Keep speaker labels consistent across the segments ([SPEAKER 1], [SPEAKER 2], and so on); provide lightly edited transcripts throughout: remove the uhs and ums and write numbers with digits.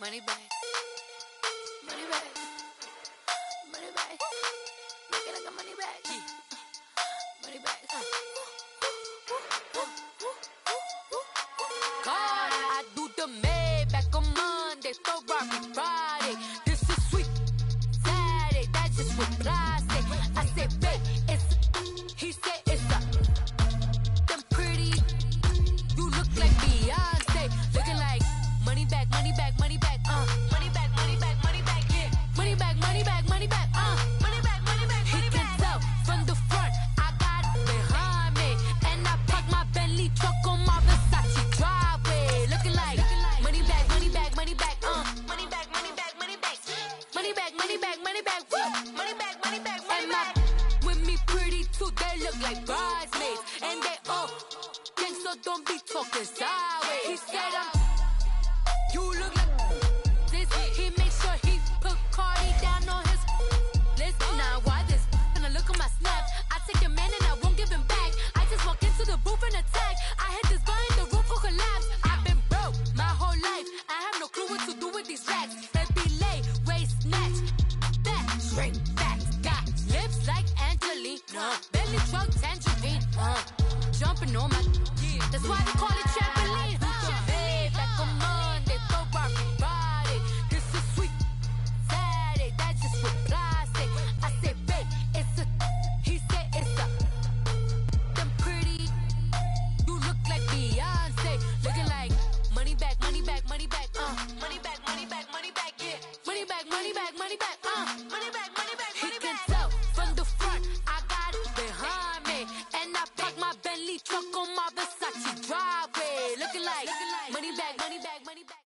[SPEAKER 1] Money back. Money back. Money back. Make it like a money back. Money back. God, I do the Maybach on Monday, Ferrari Friday. This is sweet Saturday, that's just what I say. I say, babe, it's he said it's a them pretty. You look like Beyonce, looking like money back, money back, money back, money back, money back, money back, yeah, money back, money back, money back, money back, money back. He can tell from the front, I got it behind me, and I park my Bentley truck on my Versace driveway, looking like money back, money back, money back, money back, money back, money back, money back, money back, money back, money back, money back, money back. With me pretty too, they look like bridesmaids, and they all think so. Don't be talking sideways. He said you look like this. He make sure he put Cardi down on his list. Now why this? When I look at my snap, I take your man and I won't give him back. I just walk into the booth and attack. I hit this guy in the roof will collapse. I've been broke my whole life. I have no clue what to do with these racks. Baby lay, waist snatch, back, straight back. Got lips like Angelina, belly truck tangerine, jumping on my. That's why they call it trampoline. Back on Monday, Ferrari Friday. This is sweet Saturday, that's just what I say. I say, babe, it's a. He said it's a. Them pretty. You look like Beyonce, looking like money back, money back, money back, money back, money back, money back, yeah, money back, money back, money back, money back, money back. He can tell from the front, I got it behind me, and I park my Bentley truck on my Versace driveway, looking like money back, money back, money back.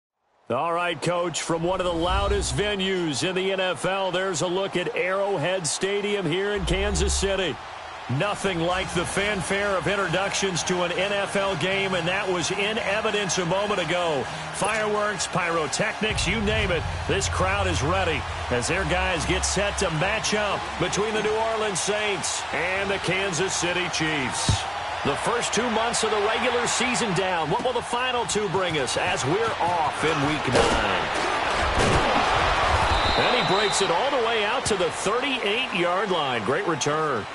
[SPEAKER 2] All right, Coach, from one of the loudest venues in the NFL, there's a look at Arrowhead Stadium here in Kansas City. Nothing like the fanfare of introductions to an NFL game, and that was in evidence a moment ago. Fireworks, pyrotechnics, you name it. This crowd is ready as their guys get set to match up between the New Orleans Saints and the Kansas City Chiefs. The first 2 months of the regular season down. What will the final two bring us as we're off in Week 9? And he breaks it all the way out to the 38-yard line. Great return.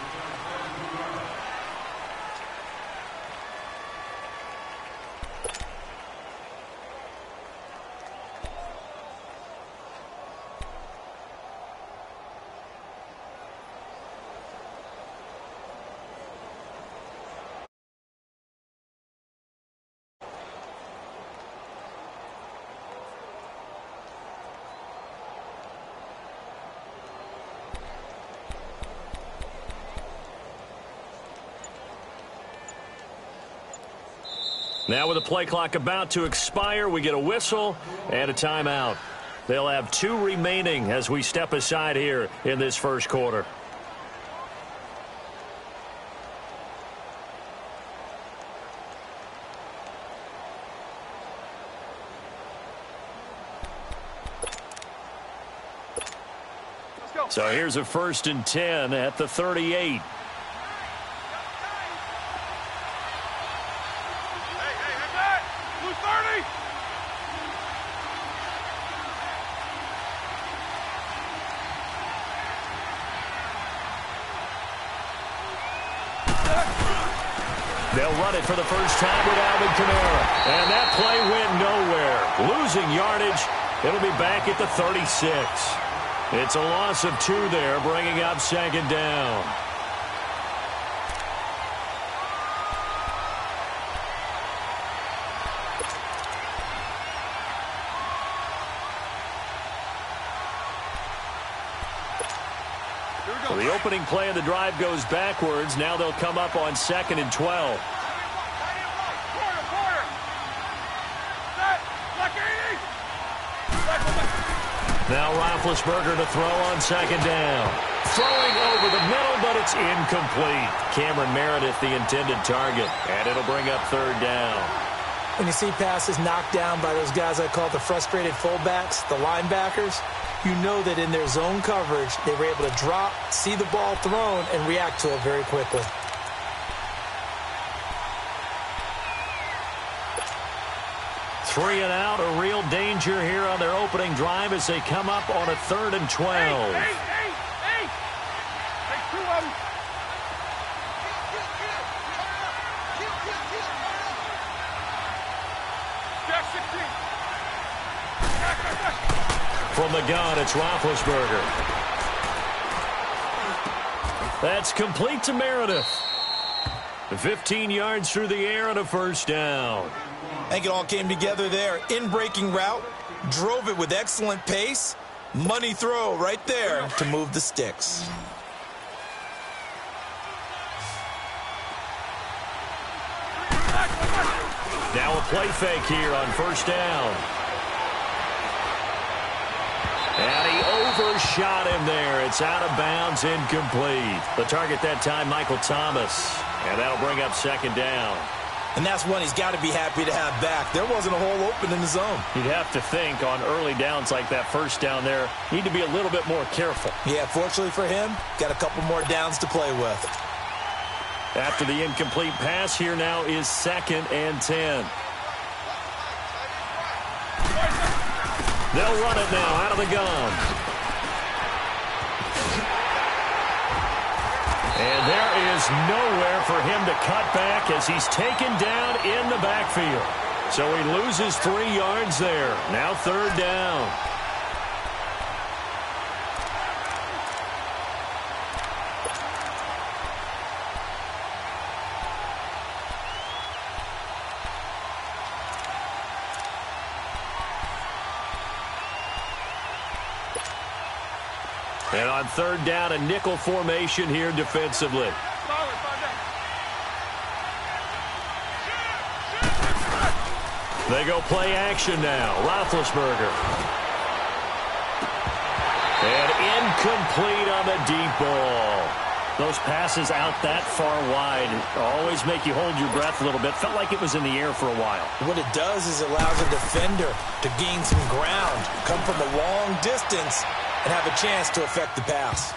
[SPEAKER 2] Now with the play clock about to expire, we get a whistle and a timeout. They'll have 2 remaining as we step aside here in this first quarter. So here's a 1st and 10 at the 38. They'll run it for the first time with Alvin Kamara. And that play went nowhere. Losing yardage. It'll be back at the 36. It's a loss of 2 there, bringing up 2nd down. Well, the opening play of the drive goes backwards. Now they'll come up on 2nd and 12. Now Roethlisberger to throw on 2nd down. Throwing over the middle, but it's incomplete. Cameron Meredith, the intended target, and it'll bring up 3rd down.
[SPEAKER 3] When you see passes knocked down by those guys I call the frustrated fullbacks, the linebackers, you know that in their zone coverage, they were able to drop, see the ball thrown, and react to it very quickly.
[SPEAKER 2] 3 and out, a real danger here on their opening drive as they come up on a 3rd and 12.
[SPEAKER 4] Hey, two of them.
[SPEAKER 2] From the gun, it's Roethlisberger. That's complete to Meredith. 15 yards through the air and a first down.
[SPEAKER 3] I think it all came together there. In-breaking route, drove it with excellent pace. Money throw right there to move the sticks.
[SPEAKER 2] Now a play fake here on first down. And he overshot him there. It's out of bounds, incomplete. The target that time, Michael Thomas. And that'll bring up 2nd down.
[SPEAKER 3] And that's one he's got to be happy to have back. There wasn't a hole open in the zone.
[SPEAKER 2] You'd have to think on early downs like that first down there, need to be a little bit more careful.
[SPEAKER 3] Yeah, fortunately for him, got a couple more downs to play with.
[SPEAKER 2] After the incomplete pass, here now is 2nd and 10. They'll run it now out of the gun. And there is nowhere for him to cut back as he's taken down in the backfield. So he loses 3 yards there. Now 3rd down. And on 3rd down, a nickel formation here defensively. They go play action now. Roethlisberger. And incomplete on the deep ball. Those passes out that far wide always make you hold your breath a little bit. Felt like it was in the air for a while.
[SPEAKER 3] What it does is it allows a defender to gain some ground, come from a long distance, and have a chance to affect the pass.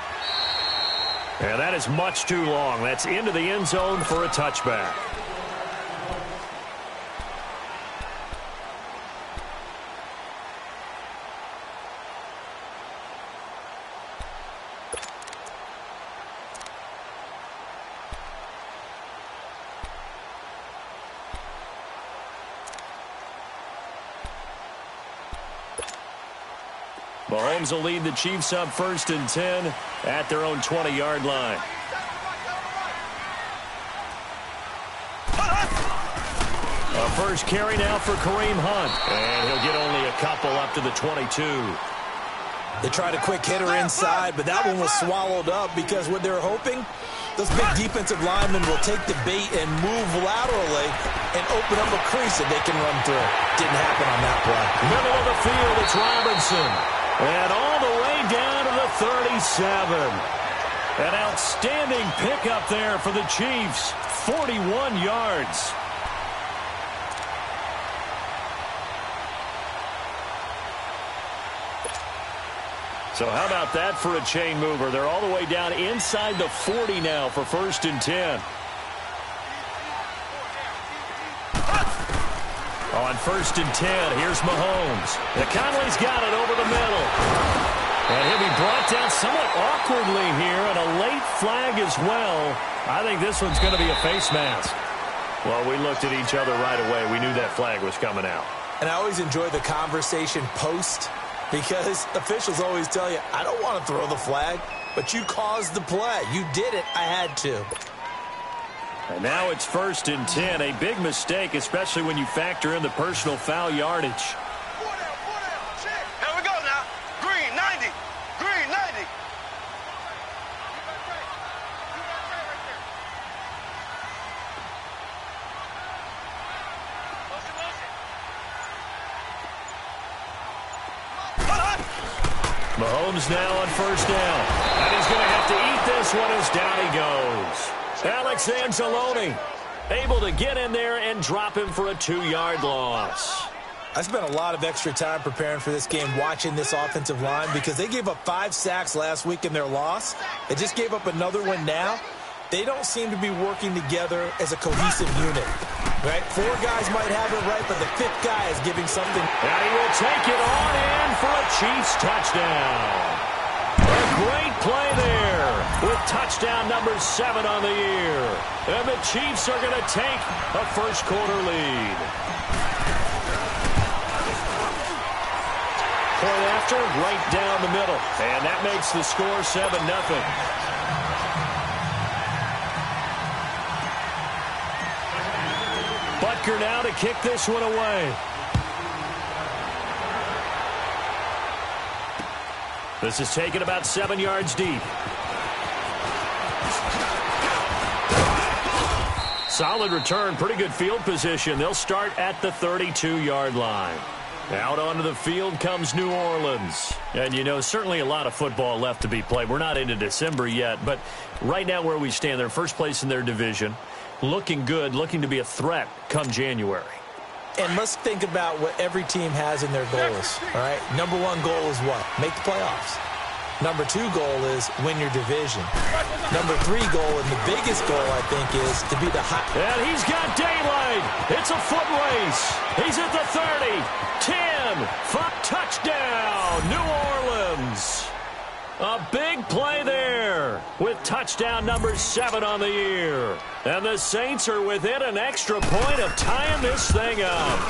[SPEAKER 2] And that is much too long. That's into the end zone for a touchback. Mahomes will lead the Chiefs up 1st and 10 at their own 20-yard line. A first carry now for Kareem Hunt. And he'll get only a couple up to the 22.
[SPEAKER 3] They tried a quick hitter inside, but that one was swallowed up because what they were hoping, those big defensive linemen will take the bait and move laterally and open up a crease that they can run through. Didn't happen on that play.
[SPEAKER 2] Middle of the field, it's Robinson. And all the way down to the 37. An outstanding pickup there for the Chiefs. 41 yards. So how about that for a chain mover? They're all the way down inside the 40 now for 1st and 10. On 1st and 10, here's Mahomes. Conley's got it over the middle. And he'll be brought down somewhat awkwardly here, and a late flag as well. I think this one's going to be a face mask. Well, we looked at each other right away. We knew that flag was coming out.
[SPEAKER 3] And I always enjoy the conversation post because officials always tell you, I don't want to throw the flag, but you caused the play. You did it. I had to.
[SPEAKER 2] And now it's 1st and 10. A big mistake, especially when you factor in the personal foul yardage.
[SPEAKER 4] Here we go now. Green, 90. Green, 90.
[SPEAKER 2] Mahomes now on 1st down. And he's going to have to eat this one as down he goes. Alex Anzalone able to get in there and drop him for a 2-yard loss.
[SPEAKER 3] I spent a lot of extra time preparing for this game watching this offensive line because they gave up 5 sacks last week in their loss. They just gave up another one now. They don't seem to be working together as a cohesive unit. Right? 4 guys might have it right, but the 5th guy is giving something.
[SPEAKER 2] And he will take it on in for a Chiefs touchdown. A great play there with touchdown number 7 on the year. And the Chiefs are going to take a first-quarter lead. Point after, right down the middle. And that makes the score 7-0. Butker now to kick this one away. This is taken about 7 yards deep. Solid return, pretty good field position. They'll start at the 32-yard line. Out onto the field comes New Orleans. And, you know, certainly a lot of football left to be played. We're not into December yet, but right now where we stand, they're first place in their division. Looking good, looking to be a threat come January.
[SPEAKER 3] And let's think about what every team has in their goals, all right? Number 1 goal is what? Make the playoffs. Number 2 goal is win your division. Number 3 goal, and the biggest goal, I think, is to be the hot.
[SPEAKER 2] And he's got daylight. It's a foot race. He's at the 30, 10, 5, touchdown, New Orleans. A big play there with touchdown number 7 on the year. And the Saints are within an extra point of tying this thing up.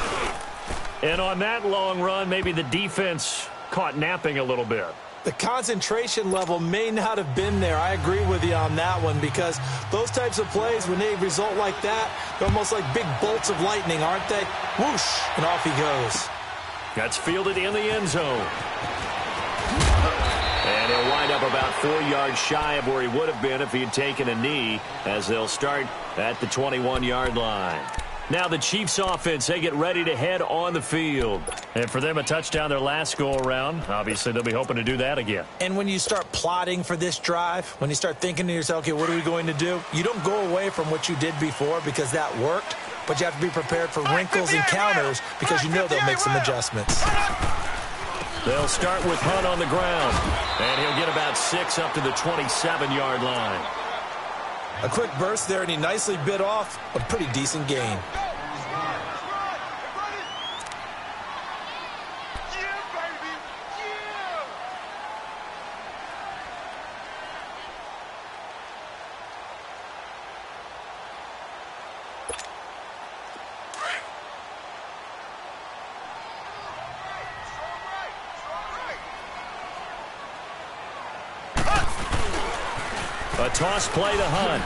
[SPEAKER 2] And on that long run, maybe the defense caught napping a little bit.
[SPEAKER 3] The concentration level may not have been there. I agree with you on that one because those types of plays, when they result like that, they're almost like big bolts of lightning, aren't they? Whoosh, and off he goes.
[SPEAKER 2] That's fielded in the end zone. And he'll wind up about 4 yards shy of where he would have been if he had taken a knee, as they'll start at the 21-yard line. Now the Chiefs offense, they get ready to head on the field. And for them, a touchdown their last go-around. Obviously, they'll be hoping to do that again.
[SPEAKER 3] And when you start plotting for this drive, when you start thinking to yourself, okay, what are we going to do? You don't go away from what you did before because that worked, but you have to be prepared for wrinkles and counters because you know they'll make some adjustments.
[SPEAKER 2] They'll start with Hunt on the ground, and he'll get about 6 up to the 27-yard line.
[SPEAKER 3] A quick burst there, and he nicely bit off a pretty decent gain.
[SPEAKER 2] A toss play to Hunt.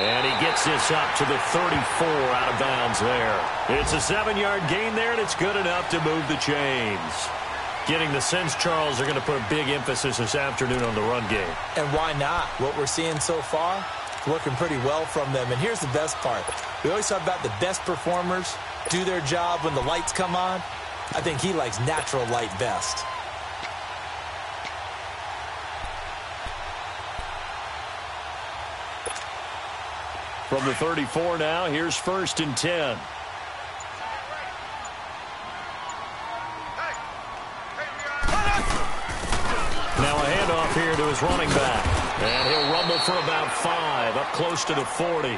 [SPEAKER 2] And he gets this up to the 34 out of bounds there. It's a 7-yard gain there, and it's good enough to move the chains. Getting the sense, Charles, are going to put a big emphasis this afternoon on the run game.
[SPEAKER 3] And why not? What we're seeing so far, working pretty well from them. And here's the best part. We always talk about the best performers do their job when the lights come on. I think he likes natural light best.
[SPEAKER 2] From the 34 now, here's 1st and 10. Now a handoff here to his running back. And he'll rumble for about 5, up close to the 40.
[SPEAKER 3] All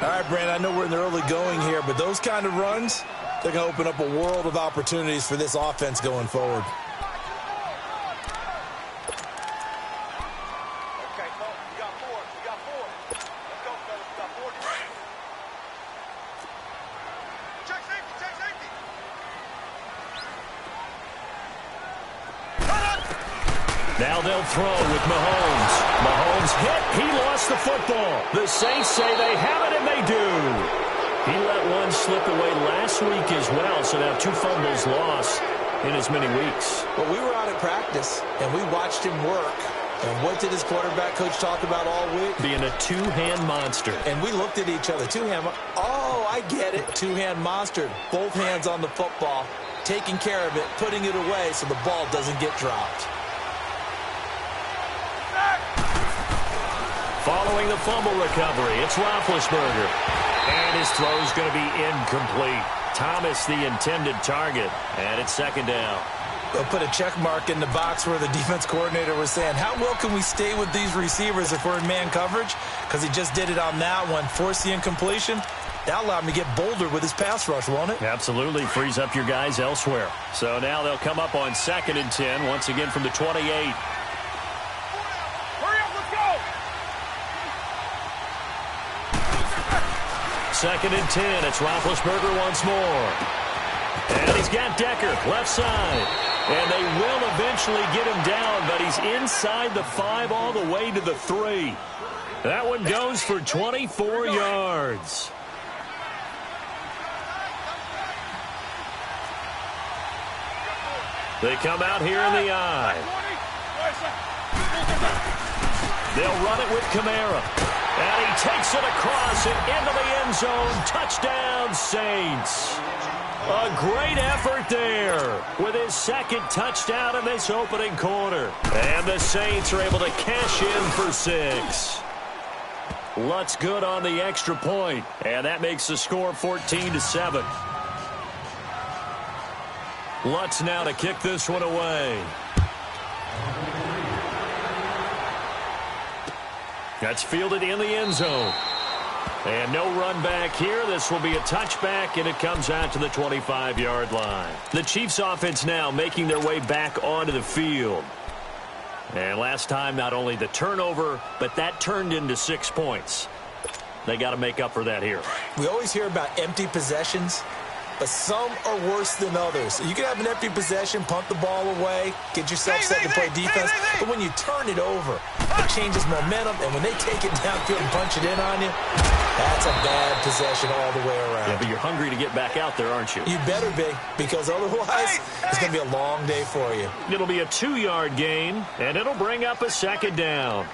[SPEAKER 3] right, Brandon, I know we're in the early going here, but those kind of runs, they're going to open up a world of opportunities for this offense going forward.
[SPEAKER 2] Now they'll throw with Mahomes. Mahomes hit. He lost the football. The Saints say they have it, and they do. He let one slip away last week as well, so now 2 fumbles lost in as many weeks.
[SPEAKER 3] Well, we were out at practice, and we watched him work. And what did his quarterback coach talk about all week?
[SPEAKER 2] Being a 2-hand monster.
[SPEAKER 3] And we looked at each other. 2-hand. Oh, I get it. 2-hand monster. Both hands on the football, taking care of it, putting it away so the ball doesn't get dropped.
[SPEAKER 2] Following the fumble recovery, it's Roethlisberger. And his throw is going to be incomplete. Thomas, the intended target, and it's 2nd down.
[SPEAKER 3] They'll put a check mark in the box where the defense coordinator was saying, how well can we stay with these receivers if we're in man coverage? Because he just did it on that one, forced the incompletion. That allowed him to get bolder with his pass rush, won't it?
[SPEAKER 2] Absolutely. Frees up your guys elsewhere. So now they'll come up on 2nd and 10, once again from the 28.
[SPEAKER 4] Hurry up, let's go!
[SPEAKER 2] 2nd and 10. It's Roethlisberger once more. And he's got Decker, left side. And they will eventually get him down, but he's inside the 5 all the way to the 3. That one goes for 24 yards. They come out here in the eye. They'll run it with Kamara. And he takes it across and into the end zone. Touchdown, Saints. A great effort there with his 2nd touchdown in this opening quarter. And the Saints are able to cash in for 6. Lutz good on the extra point. And that makes the score 14-7. Lutz now to kick this one away. That's fielded in the end zone. And no run back here. This will be a touchback, and it comes out to the 25-yard line. The Chiefs offense now making their way back onto the field. And last time, not only the turnover, but that turned into 6 points. They got to make up for that here.
[SPEAKER 3] We always hear about empty possessions, but some are worse than others. You can have an empty possession, punt the ball away, get yourself set to play defense, but when you turn it over, it changes momentum, and when they take it downfield and punch it in on you, that's a bad possession all the way around.
[SPEAKER 2] Yeah, but you're hungry to get back out there, aren't you?
[SPEAKER 3] You better be, because otherwise it's going to be a long day for you.
[SPEAKER 2] It'll be a 2-yard gain, and it'll bring up a 2nd down.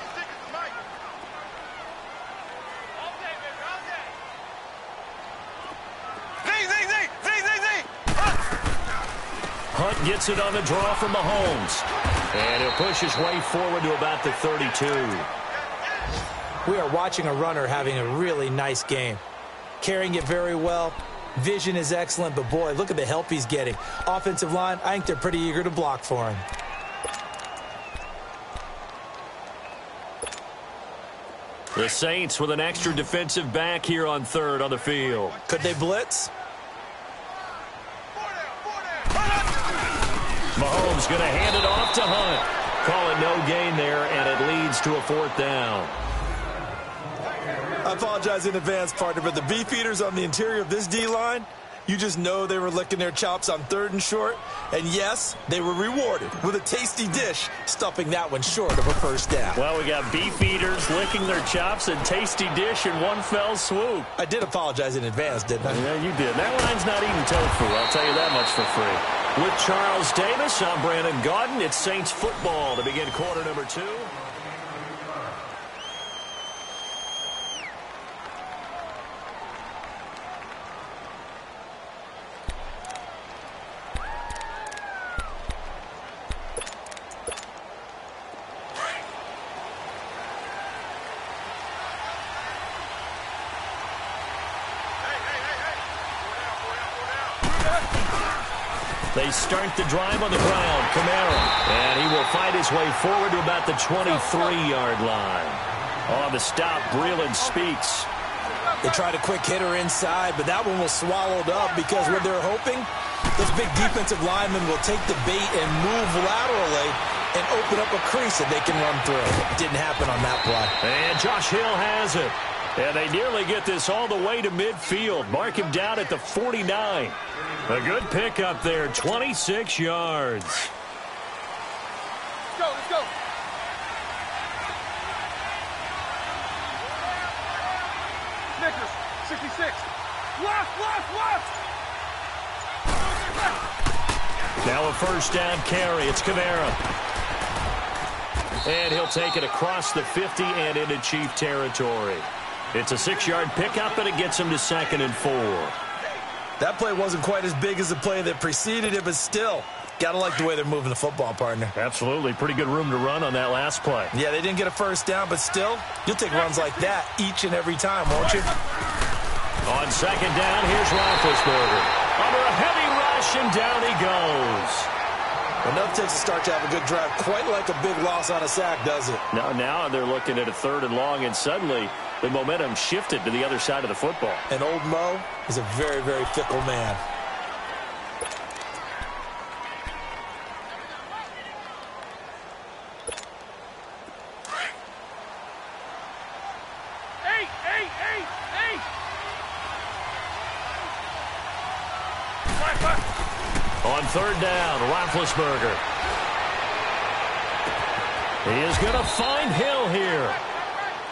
[SPEAKER 2] Hunt gets it on the draw from Mahomes. And he'll push his way forward to about the 32.
[SPEAKER 3] We are watching a runner having a really nice game. Carrying it very well. Vision is excellent, but boy, look at the help he's getting. Offensive line, I think they're pretty eager to block for him.
[SPEAKER 2] The Saints with an extra defensive back here on 3rd on the field.
[SPEAKER 3] Could they blitz?
[SPEAKER 2] Mahomes going to hand it off to Hunt. Call it no gain there, and it leads to a 4th down.
[SPEAKER 3] I apologize in advance, partner, but the beefeaters on the interior of this D-line, you just know they were licking their chops on 3rd and short. And yes, they were rewarded with a tasty dish, stuffing that one short of a 1st down.
[SPEAKER 2] Well, we got beefeaters licking their chops and tasty dish in one fell swoop.
[SPEAKER 3] I did apologize in advance, didn't I?
[SPEAKER 2] Yeah, you did. That line's not eating tofu, I'll tell you that much for free. With Charles Davis, I'm Brandon Gaudin. It's Saints football to begin quarter number 2. They start the drive on the ground. Kamara. And he will find his way forward to about the 23-yard line. On the stop, Breeland Speaks.
[SPEAKER 3] They tried a quick hitter inside, but that one was swallowed up because what they're hoping, those big defensive linemen will take the bait and move laterally and open up a crease that they can run through. It didn't happen on that play.
[SPEAKER 2] And Josh Hill has it. And they nearly get this all the way to midfield. Mark him down at the 49. A good pickup there, 26 yards.
[SPEAKER 4] Let's go, let's go. Snickers, 66. Left.
[SPEAKER 2] Now a 1st down carry. It's Kamara. And he'll take it across the 50 and into Chief territory. It's a 6-yard pickup, and it gets him to 2nd and 4.
[SPEAKER 3] That play wasn't quite as big as the play that preceded it, but still, got to like the way they're moving the football, partner.
[SPEAKER 2] Absolutely. Pretty good room to run on that last play.
[SPEAKER 3] Yeah, they didn't get a 1st down, but still, you'll take runs like that each and every time, won't you?
[SPEAKER 2] On 2nd down, here's Roethlisberger. Under a heavy rush, and down he goes.
[SPEAKER 3] Enough takes to start to have a good drive. Quite like a big loss on a sack, does it?
[SPEAKER 2] Now they're looking at a 3rd and long, and suddenly the momentum shifted to the other side of the football.
[SPEAKER 3] And old Mo is a very, very fickle man.
[SPEAKER 2] On 3rd down, Roethlisberger. He is going to find Hill here.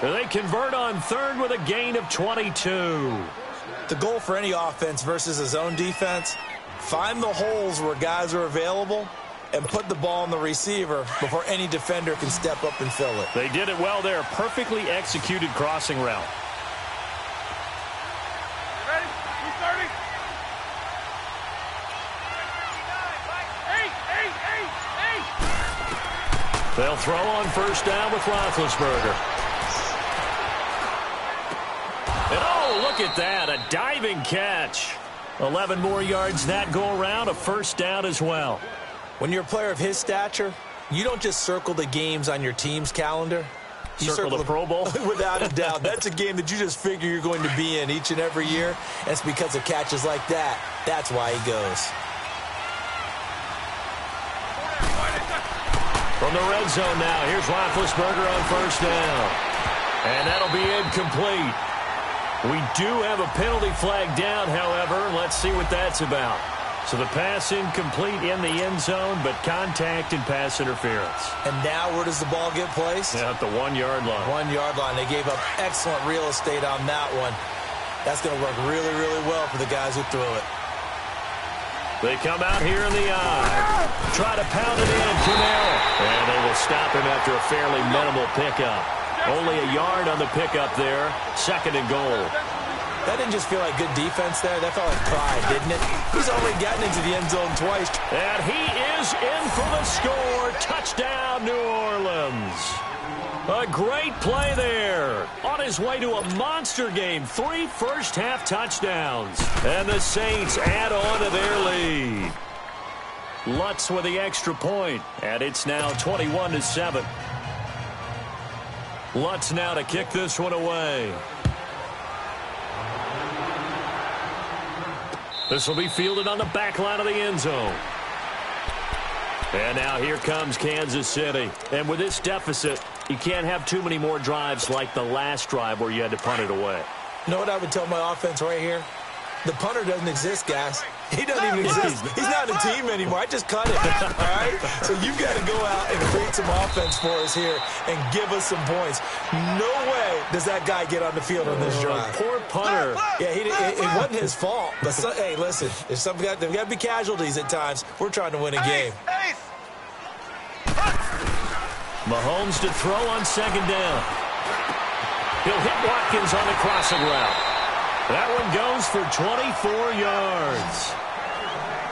[SPEAKER 2] They convert on 3rd with a gain of 22.
[SPEAKER 3] The goal for any offense versus a zone defense, find the holes where guys are available and put the ball on the receiver before any defender can step up and fill it.
[SPEAKER 2] They did it well there. Perfectly executed crossing route.
[SPEAKER 4] Ready? Who's starting? 8.
[SPEAKER 2] They'll throw on 1st down with Roethlisberger. And oh, look at that, a diving catch. 11 more yards that go around, a 1st down as well.
[SPEAKER 3] When you're a player of his stature, you don't just circle the games on your team's calendar. You
[SPEAKER 2] circle the Pro Bowl?
[SPEAKER 3] Without a doubt. That's a game that you just figure you're going to be in each and every year. And it's because of catches like that. That's why he goes.
[SPEAKER 2] From the red zone now, here's Roethlisberger on 1st down. And that'll be incomplete. We do have a penalty flag down, however. Let's see what that's about. So the pass incomplete in the end zone, but contact and pass interference.
[SPEAKER 3] And now where does the ball get placed?
[SPEAKER 2] Yeah, at the 1-yard line.
[SPEAKER 3] 1-yard line. They gave up excellent real estate on that one. That's going to work really, really well for the guys who threw it.
[SPEAKER 2] They come out here in the eye. Try to pound it in. Camaro. And they will stop him after a fairly minimal pickup. Only a yard on the pickup there. 2nd and goal.
[SPEAKER 3] That didn't just feel like good defense there. That felt like pride, didn't it? He's already gotten into the end zone twice.
[SPEAKER 2] And he is in for the score. Touchdown, New Orleans. A great play there. On his way to a monster game. 3 first-half touchdowns. And the Saints add on to their lead. Lutz with the extra point. And it's now 21-7. Lutz now to kick this one away. This will be fielded on the back line of the end zone. And now here comes Kansas City. And with this deficit, you can't have too many more drives like the last drive where you had to punt it away.
[SPEAKER 3] You know what I would tell my offense right here? The punter doesn't exist, guys. He doesn't even exist. He's not a team anymore. I just cut it, all right? So you've got to go out and create some offense for us here and give us some points. No way does that guy get on the field on this drive.
[SPEAKER 2] Poor punter.
[SPEAKER 3] Yeah, it wasn't his fault. But, hey, listen, there's got to be casualties at times. We're trying to win a game.
[SPEAKER 2] Mahomes to throw on 2nd down. He'll hit Watkins on the crossing route. That one goes for 24 yards.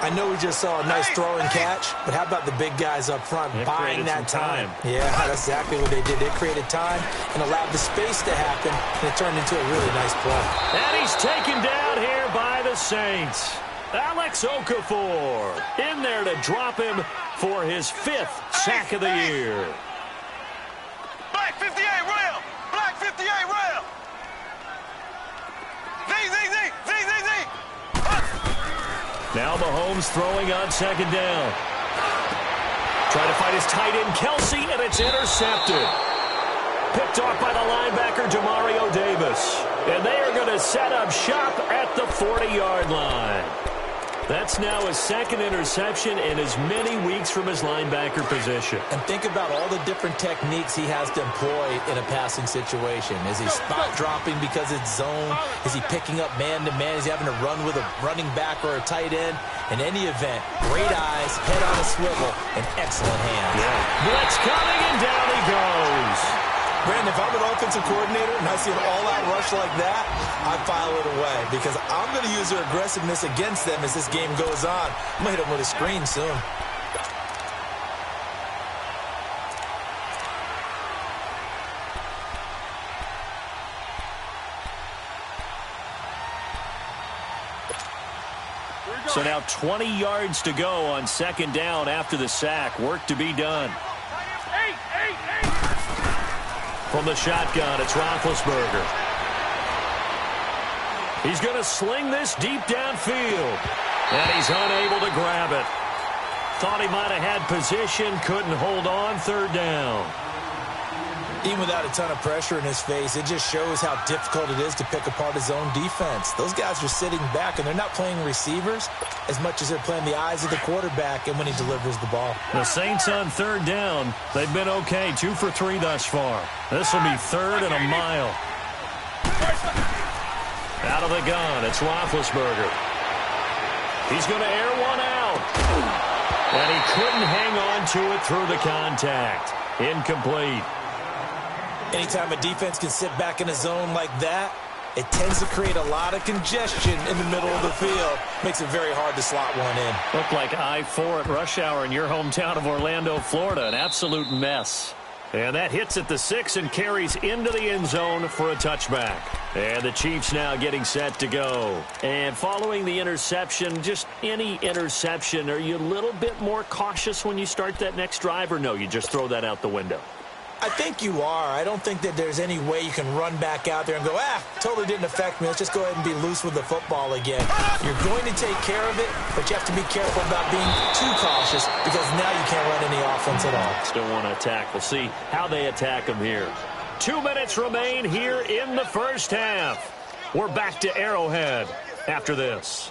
[SPEAKER 3] I know we just saw a nice throw and catch, but how about the big guys up front buying that time? Yeah, that's exactly what they did. They created time and allowed the space to happen, and it turned into a really nice play.
[SPEAKER 2] And he's taken down here by the Saints. Alex Okafor in there to drop him for his 5th sack of the year.
[SPEAKER 4] Black 58 rail! Black 58 rail!
[SPEAKER 2] Now Mahomes throwing on 2nd down. Trying to find his tight end, Kelsey, and it's intercepted. Picked off by the linebacker, Demario Davis. And they are going to set up shop at the 40-yard line. That's now his 2nd interception in as many weeks from his linebacker position.
[SPEAKER 3] And think about all the different techniques he has to employ in a passing situation. Is he spot dropping because it's zone? Is he picking up man-to-man? Is he having to run with a running back or a tight end? In any event, great eyes, head on a swivel, and excellent hands.
[SPEAKER 2] Yeah. Blitz coming, and down he goes.
[SPEAKER 3] Brandon, if I'm an offensive coordinator and I see an all-out rush like that, I file it away because I'm going to use their aggressiveness against them as this game goes on. I'm going to hit them with a screen soon.
[SPEAKER 2] So now 20 yards to go on second down after the sack. Work to be done. From the shotgun, it's Roethlisberger. He's going to sling this deep downfield. And he's unable to grab it. Thought he might have had position, couldn't hold on, third down.
[SPEAKER 3] Even without a ton of pressure in his face, it just shows how difficult it is to pick apart his own defense. Those guys are sitting back, and they're not playing receivers as much as they're playing the eyes of the quarterback and when he delivers the ball.
[SPEAKER 2] The Saints on third down, they've been okay, 2 for 3 thus far. This will be third and a mile. Out of the gun, it's Roethlisberger. He's going to air one out. And he couldn't hang on to it through the contact. Incomplete.
[SPEAKER 3] Anytime a defense can sit back in a zone like that, it tends to create a lot of congestion in the middle of the field. Makes it very hard to slot one in.
[SPEAKER 2] Looked like I-4 at rush hour in your hometown of Orlando, Florida. An absolute mess. And that hits at the 6 and carries into the end zone for a touchback. And the Chiefs now getting set to go. And following the interception, just any interception, are you a little bit more cautious when you start that next drive, or no, you just throw that out the window?
[SPEAKER 3] I think you are. I don't think that there's any way you can run back out there and go, totally didn't affect me. Let's just go ahead and be loose with the football again. You're going to take care of it, but you have to be careful about being too cautious because now you can't run any offense at all.
[SPEAKER 2] Still want to attack. We'll see how they attack them here. 2 minutes remain here in the first half. We're back to Arrowhead after this.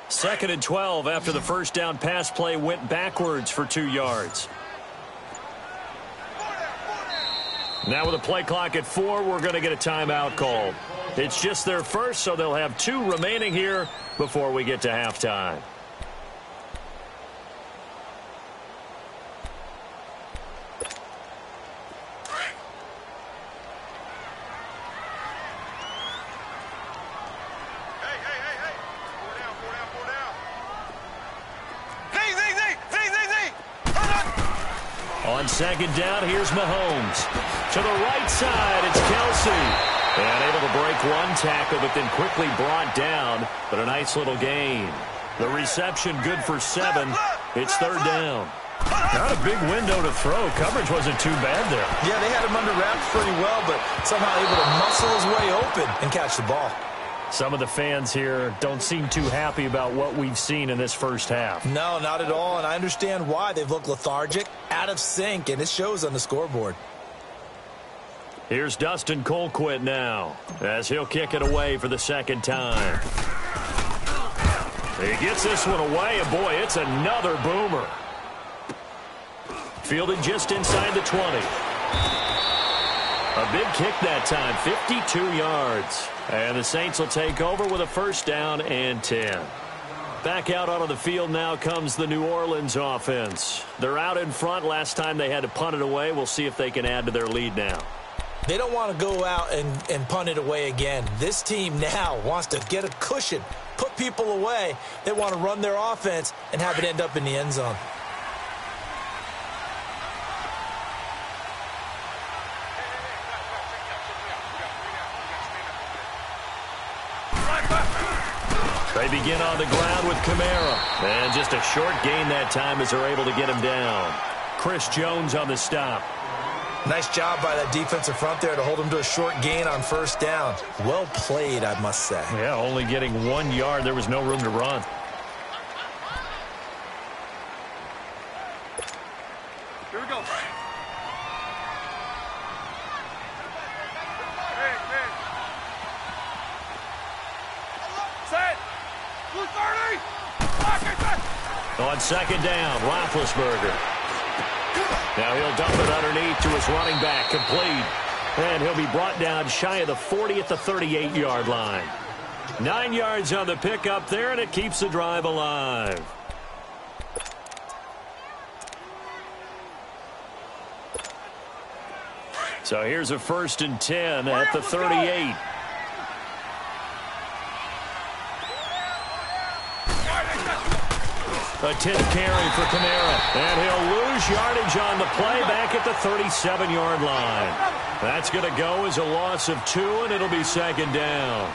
[SPEAKER 2] Second and 12 after the first down pass play went backwards for 2 yards. Now with a play clock at 4, we're going to get a timeout called. It's just their first, so they'll have 2 remaining here before we get to halftime. On second down, here's Mahomes. To the right side, it's Kelsey. And able to break one tackle, but then quickly brought down. But a nice little gain. The reception good for 7. It's third down. Not a big window to throw. Coverage wasn't too bad there.
[SPEAKER 3] Yeah, they had him under wraps pretty well, but somehow able to muscle his way open and catch the ball.
[SPEAKER 2] Some of the fans here don't seem too happy about what we've seen in this first half.
[SPEAKER 3] No, not at all, and I understand why. They've looked lethargic, out of sync, and it shows on the scoreboard.
[SPEAKER 2] Here's Dustin Colquitt now, as he'll kick it away for the second time. He gets this one away, and boy, it's another boomer. Fielded just inside the 20. A big kick that time, 52 yards. And the Saints will take over with a 1st down and 10. Back out onto the field now comes the New Orleans offense. They're out in front. Last time they had to punt it away. We'll see if they can add to their lead now.
[SPEAKER 3] They don't want to go out and punt it away again. This team now wants to get a cushion, put people away. They want to run their offense and have it end up in the end zone.
[SPEAKER 2] They begin on the ground with Kamara. And just a short gain that time as they're able to get him down. Chris Jones on the stop.
[SPEAKER 3] Nice job by that defensive front there to hold him to a short gain on 1st down. Well played, I must say.
[SPEAKER 2] Yeah, only getting 1 yard. There was no room to run.
[SPEAKER 4] Here we go. Set. Blue 30.
[SPEAKER 2] On 2nd down, Roethlisberger. Now he'll dump it underneath to his running back, complete. And he'll be brought down shy of the 40 at the 38-yard line. 9 yards on the pickup there, and it keeps the drive alive. So here's a 1st and 10 at the 38. A 10th carry for Kamara. And he'll lose yardage on the play back at the 37-yard line. That's going to go as a loss of 2, and it'll be 2nd down.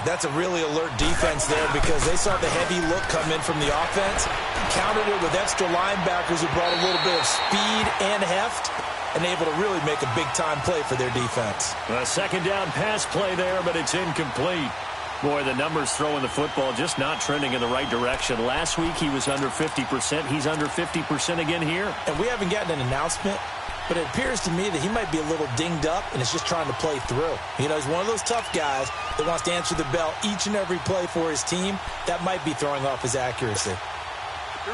[SPEAKER 3] That's a really alert defense there because they saw the heavy look come in from the offense, countered it with extra linebackers who brought a little bit of speed and heft, and able to really make a big-time play for their defense.
[SPEAKER 2] A 2nd down pass play there, but it's incomplete. Boy, the numbers throwing the football just not trending in the right direction. Last week he was under 50%. He's under 50% again here.
[SPEAKER 3] And we haven't gotten an announcement, but it appears to me that he might be a little dinged up and is just trying to play through. You know, he's one of those tough guys that wants to answer the bell each and every play for his team. That might be throwing off his accuracy.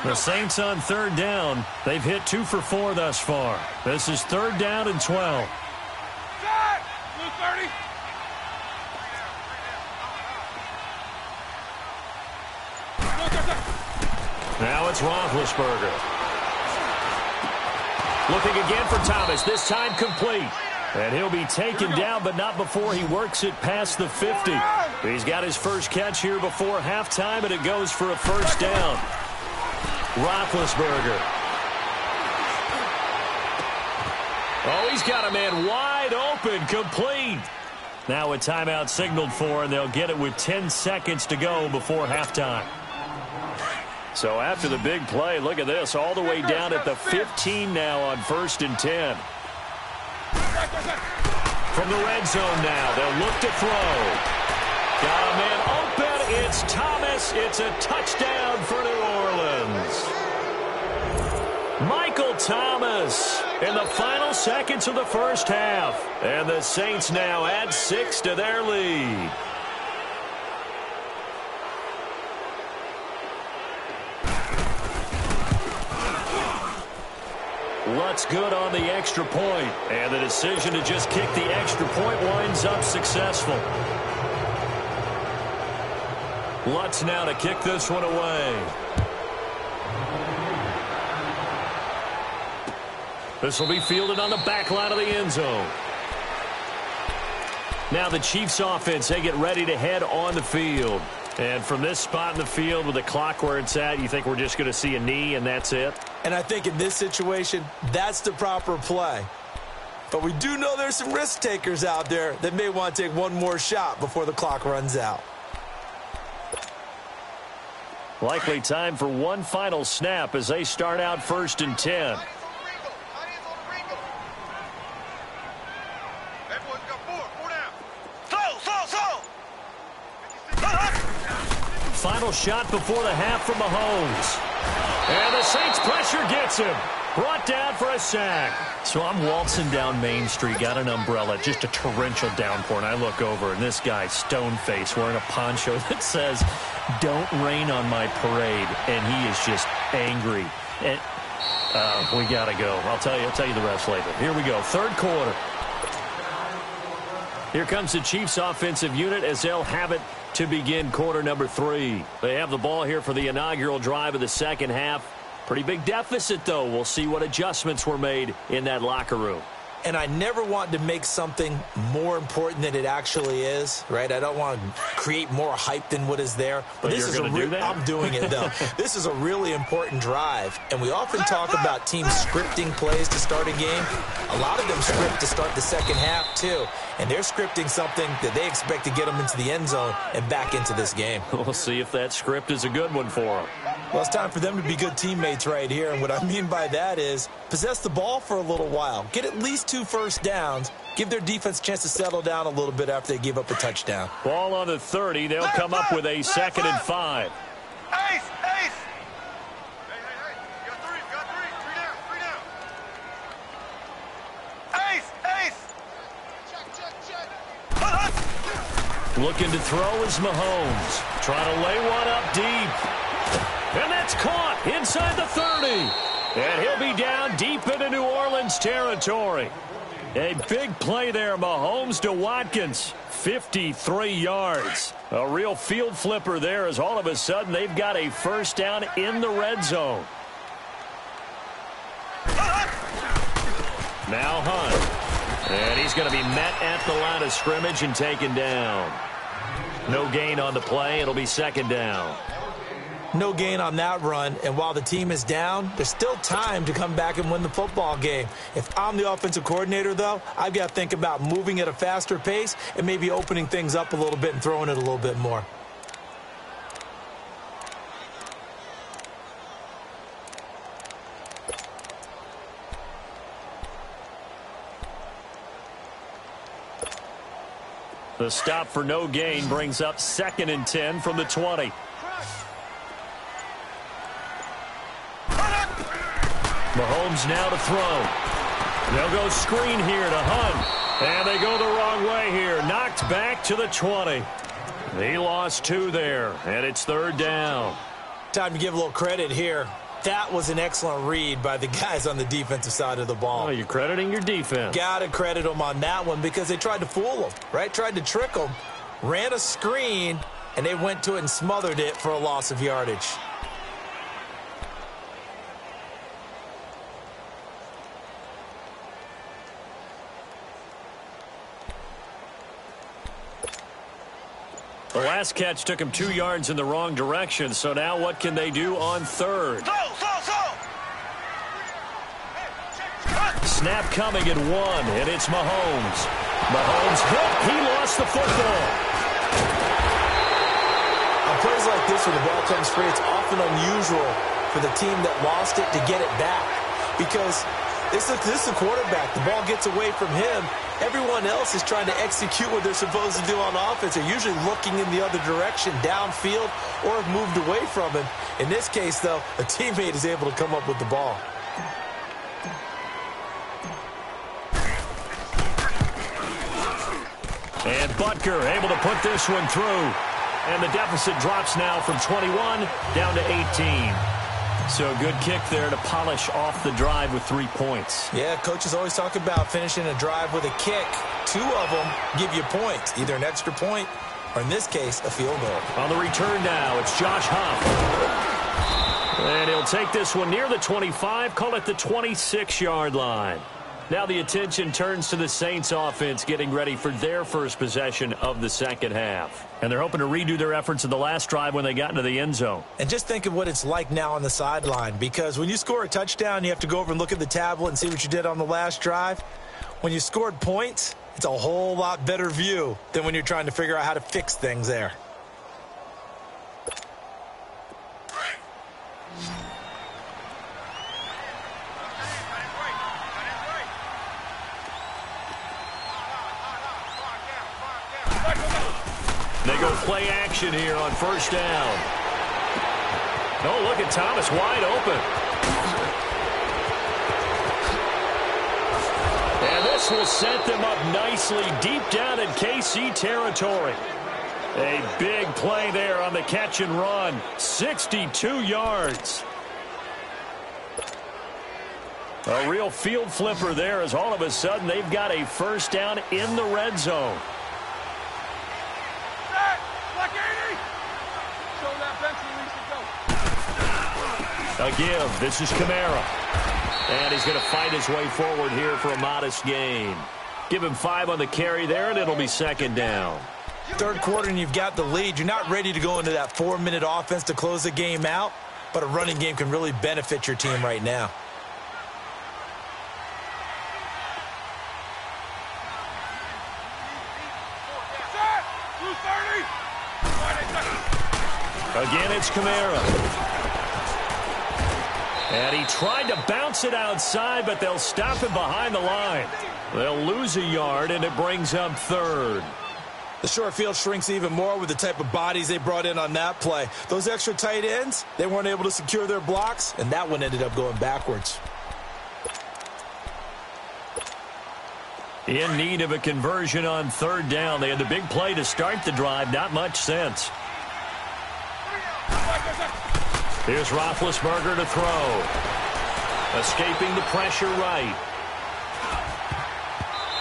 [SPEAKER 2] The Saints on 3rd down. They've hit 2 for 4 thus far. This is 3rd down and 12.
[SPEAKER 4] Blue 30.
[SPEAKER 2] Now it's Roethlisberger. Looking again for Thomas, this time complete. And he'll be taken down, but not before he works it past the 50. He's got his first catch here before halftime, and it goes for a 1st down. Roethlisberger. Oh, he's got a man wide open, complete. Now a timeout signaled for, and they'll get it with 10 seconds to go before halftime. So after the big play, look at this, all the way down at the 15 now on 1st and 10. From the red zone now, they'll look to throw. Got a man open, it's Thomas. It's a touchdown for New Orleans. Michael Thomas in the final seconds of the 1st half. And the Saints now add 6 to their lead. Lutz good on the extra point, and the decision to just kick the extra point winds up successful. Lutz now to kick this one away. This will be fielded on the back line of the end zone. Now the Chiefs offense, they get ready to head on the field. And from this spot in the field with the clock where it's at, you think we're just going to see a knee and that's it?
[SPEAKER 3] And I think in this situation, that's the proper play. But we do know there's some risk takers out there that may want to take one more shot before the clock runs out.
[SPEAKER 2] Likely time for one final snap as they start out 1st and 10. Final shot before the half from Mahomes. And the Saints pressure gets him. Brought down for a sack. So I'm waltzing down Main Street, got an umbrella, just a torrential downpour, and I look over, and this guy, stone-faced, wearing a poncho that says, "Don't rain on my parade," and he is just angry. And we got to go. I'll tell you the rest later. Here we go, 3rd quarter. Here comes the Chiefs offensive unit as they'll have it to begin quarter number 3. They have the ball here for the inaugural drive of the second half. Pretty big deficit, though. We'll see what adjustments were made in that locker room.
[SPEAKER 3] And I never want to make something more important than it actually is, right? I don't want to create more hype than what is there. But this is I'm doing it, though. This is a really important drive. And we often talk about teams scripting plays to start a game. A lot of them script to start the second half, too. And they're scripting something that they expect to get them into the end zone and back into this game.
[SPEAKER 2] We'll see if that script is a good one for them.
[SPEAKER 3] Well, it's time for them to be good teammates right here. And what I mean by that is possess the ball for a little while. Get at least 2 first downs. Give their defense a chance to settle down a little bit after they give up a touchdown.
[SPEAKER 2] Ball on the 30. They'll come up with a 2nd and 5.
[SPEAKER 4] Ace! Ace! Hey. You got three. Three down. Ace! Check.
[SPEAKER 2] Looking to throw is Mahomes. Trying to lay one up deep. And that's caught inside the 30. And he'll be down deep into New Orleans territory. A big play there, Mahomes to Watkins. 53 yards. A real field flipper there as all of a sudden they've got a first down in the red zone. Now Hunt. And he's going to be met at the line of scrimmage and taken down. No gain on the play. It'll be 2nd down.
[SPEAKER 3] No gain on that run, and while the team is down, there's still time to come back and win the football game. If I'm the offensive coordinator, though, I've got to think about moving at a faster pace and maybe opening things up a little bit and throwing it a little bit more.
[SPEAKER 2] The stop for no gain brings up 2nd and 10 from the 20. Mahomes now to throw. They'll go screen here to Hunt. And they go the wrong way here. Knocked back to the 20. He lost 2 there, and it's 3rd down.
[SPEAKER 3] Time to give a little credit here. That was an excellent read by the guys on the defensive side of the ball.
[SPEAKER 2] Oh, you're crediting your defense.
[SPEAKER 3] Got to credit them on that one because they tried to fool them, right? Tried to trick them. Ran a screen, and they went to it and smothered it for a loss of yardage.
[SPEAKER 2] The last catch took him 2 yards in the wrong direction, so now what can they do on 3rd? Snap coming at 1, and it's Mahomes. Mahomes hit. He lost the football.
[SPEAKER 3] On plays like this where the ball comes free, it's often unusual for the team that lost it to get it back because this is the quarterback. The ball gets away from him. Everyone else is trying to execute what they're supposed to do on offense. They're usually looking in the other direction, downfield, or have moved away from him. In this case, though, a teammate is able to come up with the ball.
[SPEAKER 2] And Butker able to put this one through. And the deficit drops now from 21 down to 18. So a good kick there to polish off the drive with 3 points.
[SPEAKER 3] Yeah, coaches always talk about finishing a drive with a kick. 2 of them give you points, either an extra point or, in this case, a field goal.
[SPEAKER 2] On the return now, it's Josh Huff. And he'll take this one near the 25, call it the 26-yard line. Now the attention turns to the Saints offense getting ready for their first possession of the second half. And they're hoping to redo their efforts in the last drive when they got into the end zone.
[SPEAKER 3] And just think of what it's like now on the sideline, because when you score a touchdown, you have to go over and look at the tablet and see what you did on the last drive. When you scored points, it's a whole lot better view than when you're trying to figure out how to fix things there.
[SPEAKER 2] They go play action here on first down. Oh, look at Thomas wide open. And this will set them up nicely deep down in KC territory. A big play there on the catch and run. 62 yards. A real field flipper there as all of a sudden they've got a first down in the red zone. A give. This is Kamara. And he's going to fight his way forward here for a modest gain. Give him 5 on the carry there, and it'll be second down.
[SPEAKER 3] Third quarter, and you've got the lead. You're not ready to go into that 4-minute offense to close the game out, but a running game can really benefit your team right now.
[SPEAKER 2] Again, it's Kamara. And he tried to bounce it outside, but they'll stop him behind the line. They'll lose a yard, and it brings up third.
[SPEAKER 3] The short field shrinks even more with the type of bodies they brought in on that play. Those extra tight ends, they weren't able to secure their blocks, and that one ended up going backwards.
[SPEAKER 2] In need of a conversion on third down. They had the big play to start the drive. Not much sense. Here's Roethlisberger to throw. Escaping the pressure right.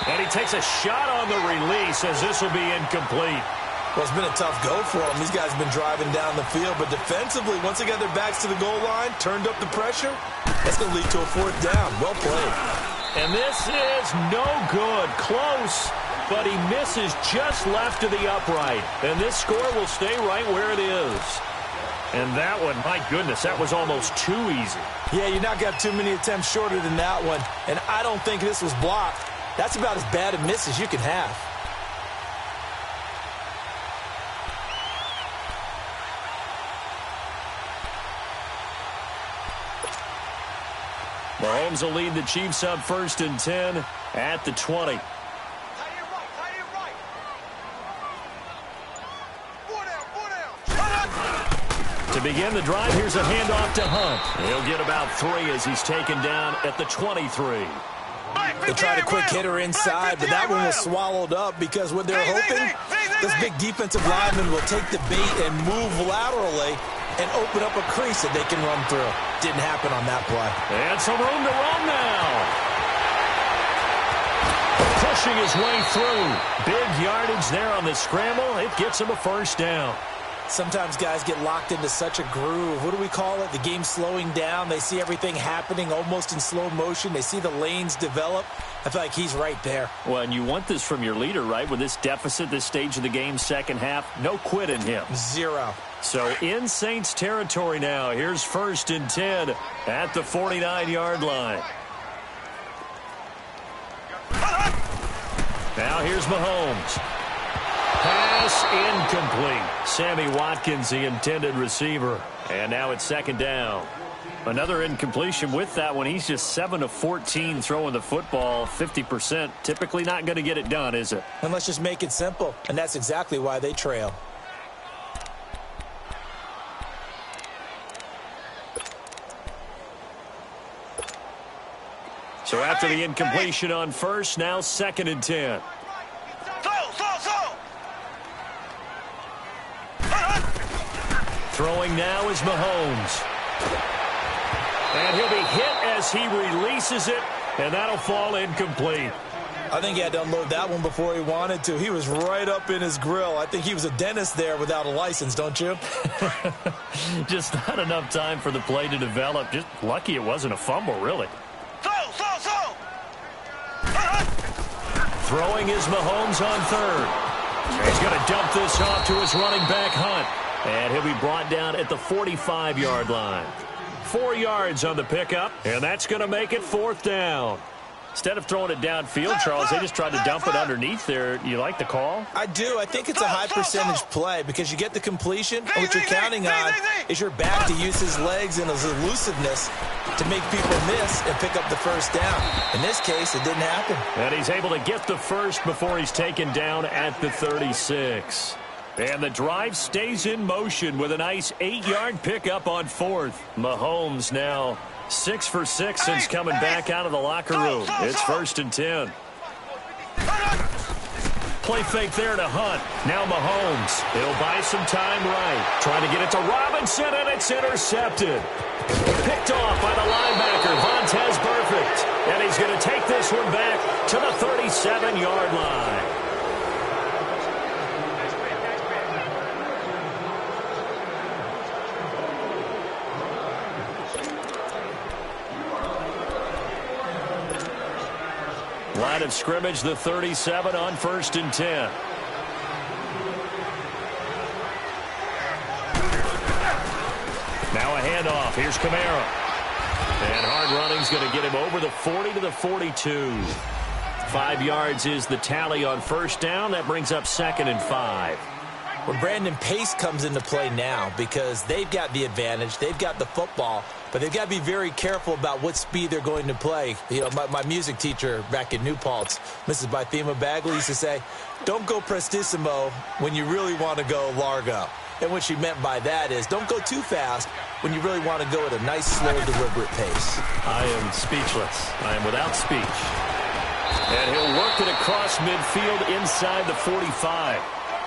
[SPEAKER 2] And he takes a shot on the release as this will be incomplete.
[SPEAKER 3] Well, it's been a tough go for them. These guys have been driving down the field, but defensively, once they got their backs to the goal line, turned up the pressure, that's going to lead to a fourth down. Well played.
[SPEAKER 2] And this is no good. Close, but he misses just left of the upright. And this score will stay right where it is. And that one, my goodness, that was almost too easy.
[SPEAKER 3] Yeah, you're not got too many attempts shorter than that one. And I don't think this was blocked. That's about as bad a miss as you can have.
[SPEAKER 2] Mahomes will lead the Chiefs up 1st and 10 at the 20. To begin the drive, here's a handoff to Hunt. He'll get about 3 as he's taken down at the 23.
[SPEAKER 3] They tried a quick hitter inside, but that one was swallowed up because what they're hoping, this big defensive lineman will take the bait and move laterally and open up a crease that they can run through. Didn't happen on that play.
[SPEAKER 2] And some room to run now. Pushing his way through. Big yardage there on the scramble. It gets him a first down.
[SPEAKER 3] Sometimes guys get locked into such a groove. What do we call it? The game slowing down. They see everything happening almost in slow motion. They see the lanes develop. I feel like he's right there.
[SPEAKER 2] Well, and you want this from your leader, right? With this deficit, this stage of the game, second half, no quit in him.
[SPEAKER 3] 0.
[SPEAKER 2] So in Saints territory now. Here's 1st and 10 at the 49-yard line. Now here's Mahomes. Pass incomplete. Sammy Watkins, the intended receiver. And now it's 2nd down. Another incompletion with that one. He's just 7 of 14 throwing the football, 50%. Typically not going to get it done, is it?
[SPEAKER 3] And let's just make it simple. And that's exactly why they trail.
[SPEAKER 2] So after the incompletion on first, now 2nd and 10. Throwing now is Mahomes. And he'll be hit as he releases it, and that'll fall incomplete.
[SPEAKER 3] I think he had to unload that one before he wanted to. He was right up in his grill. I think he was a dentist there without a license, don't you?
[SPEAKER 2] Just not enough time for the play to develop. Just lucky it wasn't a fumble, really. Throwing is Mahomes on 3rd. He's going to dump this off to his running back, Hunt. And he'll be brought down at the 45-yard line. 4 yards on the pickup, and that's going to make it 4th down. Instead of throwing it downfield, Charles, they just tried to dump it underneath there. You like the call?
[SPEAKER 3] I do. I think it's a high percentage play because you get the completion, and what you're counting on is your back to use his legs and his elusiveness to make people miss and pick up the first down. In this case, it didn't happen.
[SPEAKER 2] And he's able to get the first before he's taken down at the 36. And the drive stays in motion with a nice 8-yard pickup on 4th. Mahomes now 6 for 6 since coming back out of the locker room. It's 1st and 10. Play fake there to Hunt. Now Mahomes. He'll buy some time right. Trying to get it to Robinson, and it's intercepted. Picked off by the linebacker, Vontaze Burfict. And he's going to take this one back to the 37-yard line. Line of scrimmage, the 37 on 1st and 10. Now a handoff. Here's Kamara. And hard running's going to get him over the 40 to the 42. 5 yards is the tally on 1st down. That brings up 2nd and 5.
[SPEAKER 3] Well, Brandon, pace comes into play now because they've got the advantage. They've got the football, but they've got to be very careful about what speed they're going to play. You know, my music teacher back in New Paltz, Mrs. Bythema Bagley, used to say, don't go prestissimo when you really want to go largo. And what she meant by that is don't go too fast when you really want to go at a nice, slow, deliberate pace.
[SPEAKER 2] I am speechless. I am without speech. And he'll work it across midfield inside the 45.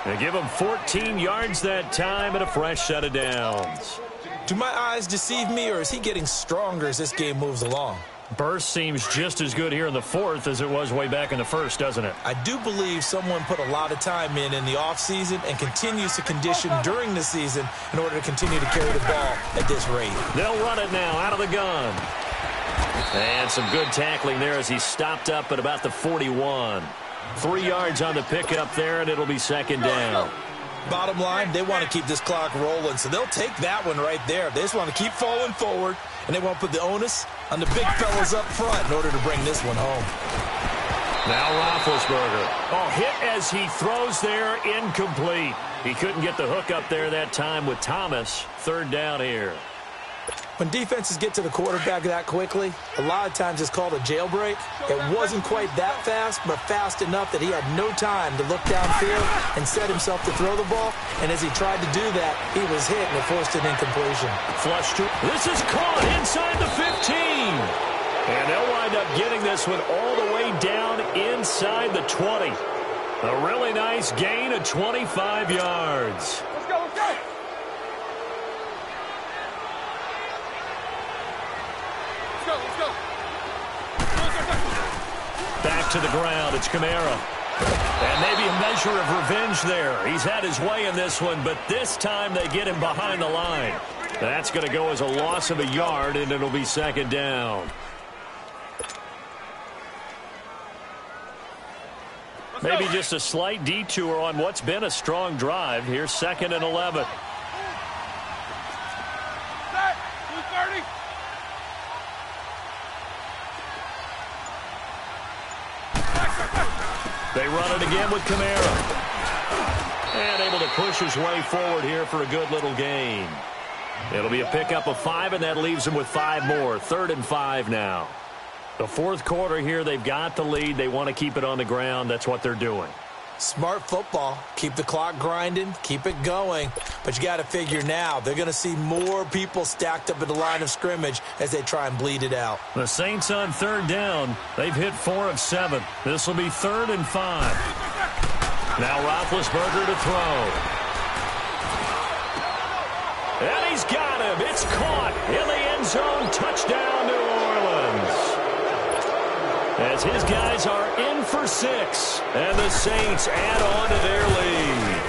[SPEAKER 2] They give him 14 yards that time and a fresh set of downs.
[SPEAKER 3] Do my eyes deceive me, or is he getting stronger as this game moves along?
[SPEAKER 2] Burst seems just as good here in the 4th as it was way back in the 1st, doesn't it?
[SPEAKER 3] I do believe someone put a lot of time in the offseason and continues to condition during the season in order to continue to carry the ball at this rate.
[SPEAKER 2] They'll run it now out of the gun. And some good tackling there as he stopped up at about the 41. 3 yards on the pickup there, and it'll be 2nd down.
[SPEAKER 3] Bottom line, they want to keep this clock rolling, so they'll take that one right there. They just want to keep falling forward, and they want to put the onus on the big fellas up front in order to bring this one home.
[SPEAKER 2] Now Roethlisberger. Oh, hit as he throws there, incomplete. He couldn't get the hook up there that time with Thomas. 3rd down here.
[SPEAKER 3] When defenses get to the quarterback that quickly, a lot of times it's called a jailbreak. It wasn't quite that fast, but fast enough that he had no time to look downfield and set himself to throw the ball. And as he tried to do that, he was hit and it forced an incompletion.
[SPEAKER 2] Flush to. This is caught inside the 15. And they'll wind up getting this one all the way down inside the 20. A really nice gain of 25 yards.
[SPEAKER 4] Let's go, let's go. Let's go.
[SPEAKER 2] Back to the ground. It's Kamara. And maybe a measure of revenge there. He's had his way in this one, but this time they get him behind the line. That's going to go as a loss of a yard, and it'll be 2nd down. Maybe just a slight detour on what's been a strong drive. Here's 2nd and 11.
[SPEAKER 4] Set. 230.
[SPEAKER 2] They run it again with Kamara. And able to push his way forward here for a good little gain. It'll be a pickup of 5, and that leaves him with 5 more. 3rd and 5 now. The 4th quarter here, they've got the lead. They want to keep it on the ground. That's what they're doing.
[SPEAKER 3] Smart football. Keep the clock grinding. Keep it going. But you got to figure now, they're going to see more people stacked up at the line of scrimmage as they try and bleed it out.
[SPEAKER 2] The Saints on 3rd down. They've hit 4 of 7. This will be 3rd and 5. Now Roethlisberger to throw. And he's got him. It's caught in the end zone. Touchdown, New Orleans. As his guys are in for 6. And the Saints add on to their lead.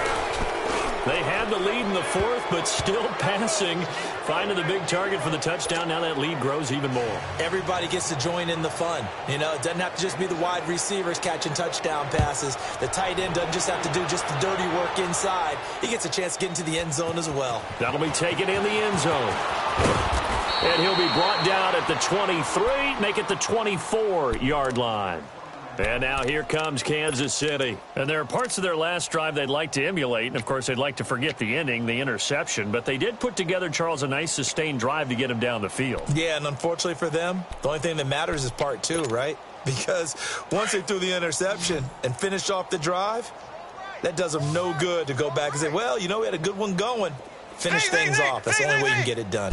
[SPEAKER 2] They had the lead in the 4th, but still passing. Finding the big target for the touchdown. Now that lead grows even more.
[SPEAKER 3] Everybody gets to join in the fun. You know, it doesn't have to just be the wide receivers catching touchdown passes. The tight end doesn't just have to do just the dirty work inside. He gets a chance to get into the end zone as well.
[SPEAKER 2] That'll be taken in the end zone. And he'll be brought down at the 23, make it the 24-yard line. And now here comes Kansas City. And there are parts of their last drive they'd like to emulate. And, of course, they'd like to forget the ending, the interception. But they did put together, Charles, a nice sustained drive to get him down the field.
[SPEAKER 3] Yeah, and unfortunately for them, the only thing that matters is part 2, right? Because once they threw the interception and finished off the drive, that does them no good to go back and say, well, you know, we had a good one going. Finish things off. That's the only way you can get it done.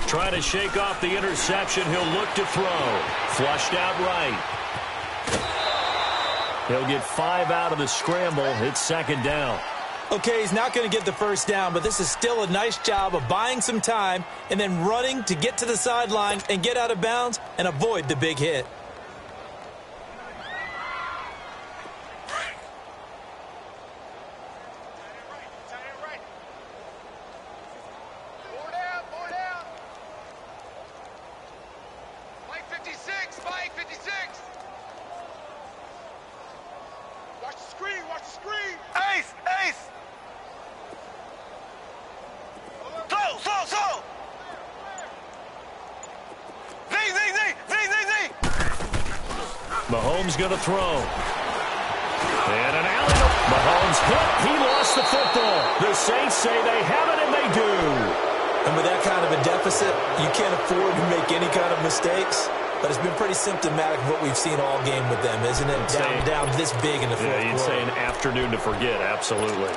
[SPEAKER 2] Trying to shake off the interception. He'll look to throw. Flushed out right. He'll get 5 out of the scramble. It's 2nd down.
[SPEAKER 3] Okay, he's not going to get the first down, but this is still a nice job of buying some time and then running to get to the sideline and get out of bounds and avoid the big hit.
[SPEAKER 2] Mahomes going to throw. And an alley. Mahomes hit. He lost the football. The Saints say they have it, and they do.
[SPEAKER 3] And with that kind of a deficit, you can't afford to make any kind of mistakes. But it's been pretty symptomatic of what we've seen all game with them, isn't it? Down this big in the fourth quarter.
[SPEAKER 2] You'd say an afternoon to forget, absolutely.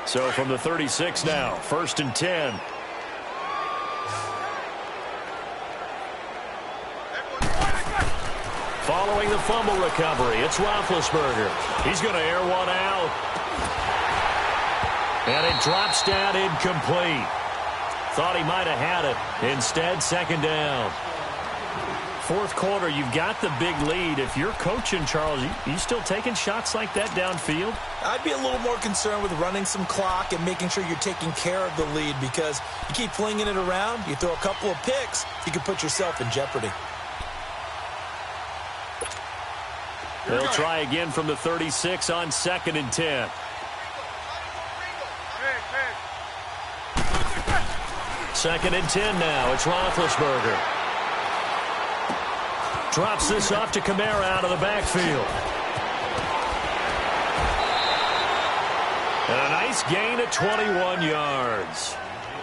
[SPEAKER 2] So from the 36 now, 1st and 10. Following the fumble recovery, it's Roethlisberger. He's going to air one out. And it drops down incomplete. Thought he might have had it. Instead, 2nd down. Fourth quarter, you've got the big lead. If you're coaching, Charles, you still taking shots like that downfield?
[SPEAKER 3] I'd be a little more concerned with running some clock and making sure you're taking care of the lead, because you keep flinging it around, you throw a couple of picks, you can put yourself in jeopardy.
[SPEAKER 2] They'll try again from the 36 on 2nd and 10. Second and 10 now. It's Roethlisberger. Drops this off to Kamara out of the backfield. And a nice gain of 21 yards.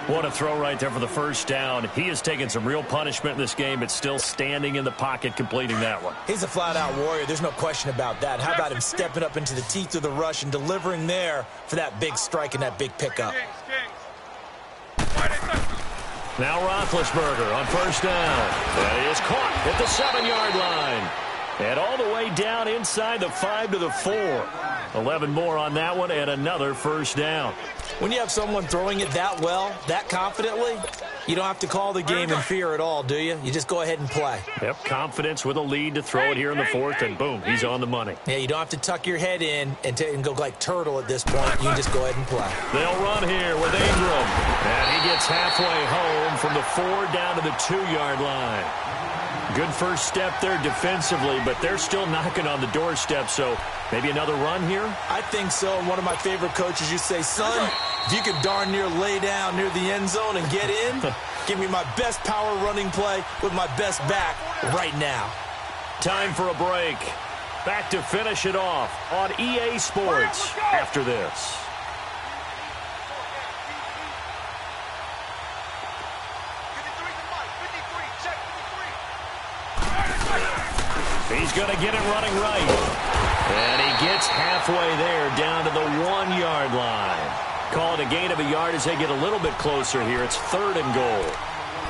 [SPEAKER 2] What a throw right there for the first down. He has taken some real punishment in this game, but still standing in the pocket, completing that one.
[SPEAKER 3] He's a flat-out warrior. There's no question about that. How about him stepping up into the teeth of the rush and delivering there for that big strike and that big pickup?
[SPEAKER 2] Now Roethlisberger on 1st down. That is caught at the 7-yard line. And all the way down inside the 5 to the 4. 11 more on that one and another 1st down.
[SPEAKER 3] When you have someone throwing it that well, that confidently, you don't have to call the game in fear at all, do you? You just go ahead and play.
[SPEAKER 2] Yep, confidence with a lead to throw it here in the 4th, and boom, he's on the money.
[SPEAKER 3] Yeah, you don't have to tuck your head in and go like turtle at this point. You can just go ahead and play.
[SPEAKER 2] They'll run here with Ingram. And he gets halfway home from the 4 down to the 2-yard line. Good first step there defensively, but they're still knocking on the doorstep, so maybe another run here?
[SPEAKER 3] I think so. And one of my favorite coaches, you say, son, if you could darn near lay down near the end zone and get in, give me my best power running play with my best back right now.
[SPEAKER 2] Time for a break. Back to finish it off on EA Sports after this. He's going to get it running right. And he gets halfway there down to the 1-yard line. Call it a gain of a yard as they get a little bit closer here. It's 3rd and goal.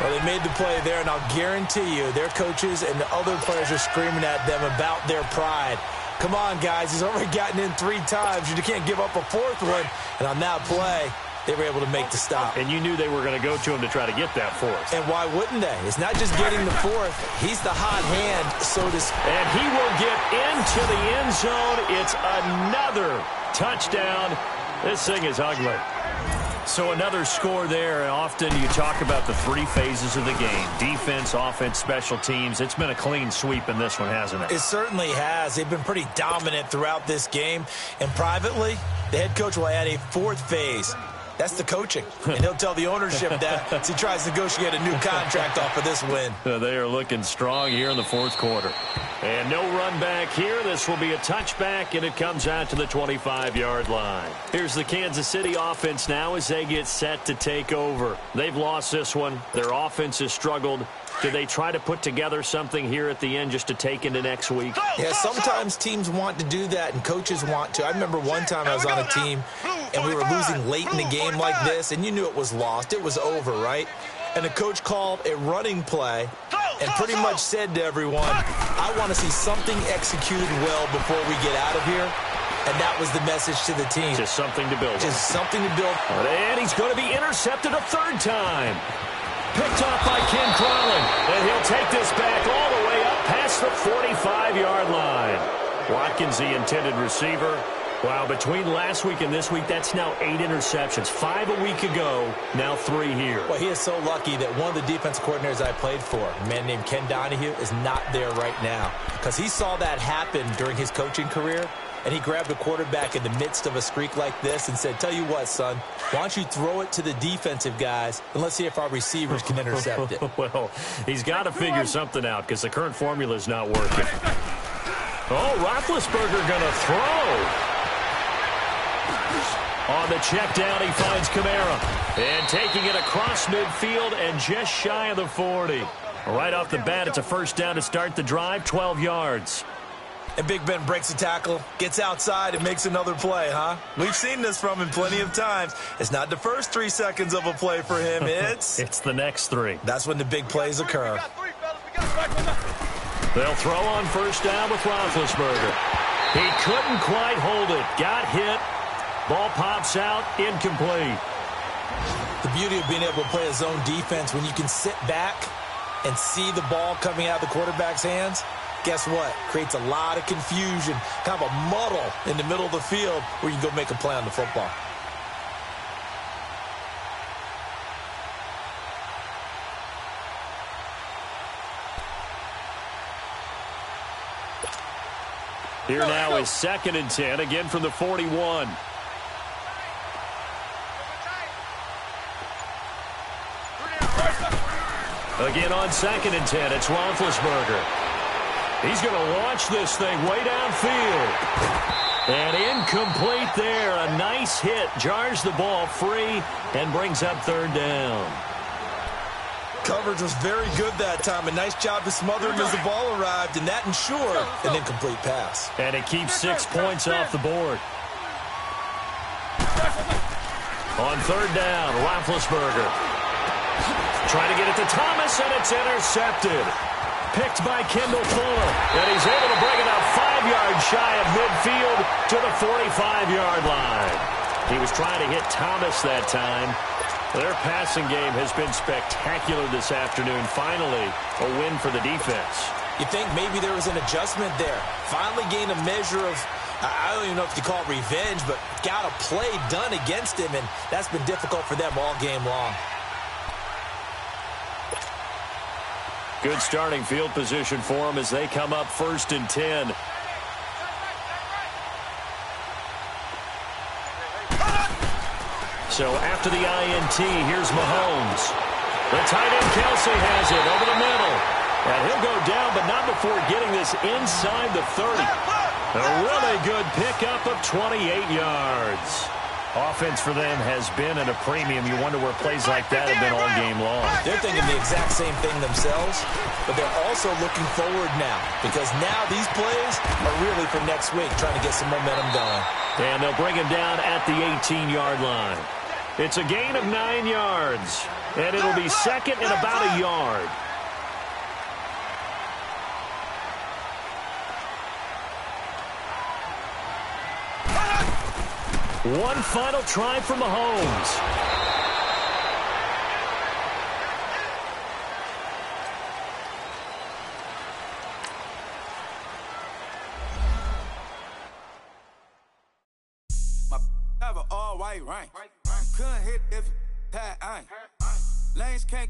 [SPEAKER 3] Well, they made the play there, and I'll guarantee you their coaches and the other players are screaming at them about their pride. Come on, guys. He's already gotten in 3 times. You can't give up a 4th one. And on that play, they were able to make the stop.
[SPEAKER 2] And you knew they were going to go to him to try to get that 4th.
[SPEAKER 3] And why wouldn't they? It's not just getting the 4th. He's the hot hand, so to speak.
[SPEAKER 2] And he will get into the end zone. It's another touchdown. This thing is ugly. So another score there. Often you talk about the 3 phases of the game. Defense, offense, special teams. It's been a clean sweep in this one, hasn't it?
[SPEAKER 3] It certainly has. They've been pretty dominant throughout this game. And privately, the head coach will add a 4th phase. That's the coaching. And he'll tell the ownership that as he tries to negotiate a new contract off of this win.
[SPEAKER 2] They are looking strong here in the 4th quarter. And no run back here. This will be a touchback, and it comes out to the 25-yard line. Here's the Kansas City offense now as they get set to take over. They've lost this one. Their offense has struggled. Do they try to put together something here at the end just to take into next week?
[SPEAKER 3] Yeah, sometimes teams want to do that and coaches want to. I remember one time I was on a team and we were losing late in the game like this, and you knew it was lost. It was over, right? And the coach called a running play and pretty much said to everyone, I want to see something executed well before we get out of here. And that was the message to the team.
[SPEAKER 2] Just something to build.
[SPEAKER 3] Just something to build.
[SPEAKER 2] And he's going to be intercepted a 3rd time. Picked off by Ken Crawlin. And he'll take this back all the way up past the 45-yard line. Watkins, the intended receiver. Wow, between last week and this week, that's now 8 interceptions. 5 a week ago, now 3 here.
[SPEAKER 3] Well, he is so lucky that one of the defense coordinators I played for, a man named Ken Donahue, is not there right now. Because he saw that happen during his coaching career. and he grabbed a quarterback in the midst of a streak like this and said, tell you what, son, why don't you throw it to the defensive guys, and let's see if our receivers can intercept it.
[SPEAKER 2] Well, he's got to figure something out because the current formula is not working. Oh, Roethlisberger going to throw. On the check down, he finds Kamara. And taking it across midfield and just shy of the 40. Right off the bat, it's a first down to start the drive, 12 yards.
[SPEAKER 3] And Big Ben breaks a tackle, gets outside, and makes another play, huh? We've seen this from him plenty of times. It's not the first 3 seconds of a play for him. It's
[SPEAKER 2] the next 3.
[SPEAKER 3] That's when the big plays occur.
[SPEAKER 2] They'll throw on first down with Roethlisberger. He couldn't quite hold it. Got hit. Ball pops out, incomplete.
[SPEAKER 3] The beauty of being able to play a zone defense when you can sit back and see the ball coming out of the quarterback's hands, guess what? Creates a lot of confusion, kind of a muddle in the middle of the field where you can go make a play on the football.
[SPEAKER 2] Here now is 2nd and 10, again from the 41. Again on 2nd and 10, it's Roethlisberger. He's going to launch this thing way downfield. And incomplete there. A nice hit. Jars the ball free and brings up 3rd down.
[SPEAKER 3] Coverage was very good that time. A nice job to smother him as the ball arrived, and that ensured an incomplete pass.
[SPEAKER 2] And it keeps 6 points off the board. On 3rd down, Roethlisberger. Trying to get it to Thomas, and it's intercepted. Picked by Kendall Fuller. And he's able to bring it up 5 yards shy of midfield to the 45-yard line. He was trying to hit Thomas that time. Their passing game has been spectacular this afternoon. Finally, a win for the defense.
[SPEAKER 3] You think maybe there was an adjustment there. Finally gained a measure of, I don't even know if you call it revenge, but got a play done against him, and that's been difficult for them all game long.
[SPEAKER 2] Good starting field position for them as they come up 1st and 10. So after the INT, here's Mahomes. The tight end Kelsey has it over the middle. And he'll go down, but not before getting this inside the 30. A really good pickup of 28 yards. Offense for them has been at a premium. You wonder where plays like that have been all game long.
[SPEAKER 3] They're thinking the exact same thing themselves, but they're also looking forward now because now these plays are really for next week, trying to get some momentum going.
[SPEAKER 2] And they'll bring him down at the 18-yard line. It's a gain of 9 yards, and it'll be 2nd and about a yard. One final try for Mahomes.
[SPEAKER 5] My have an all-white rank. Couldn't hit if had ain't. Lanes can't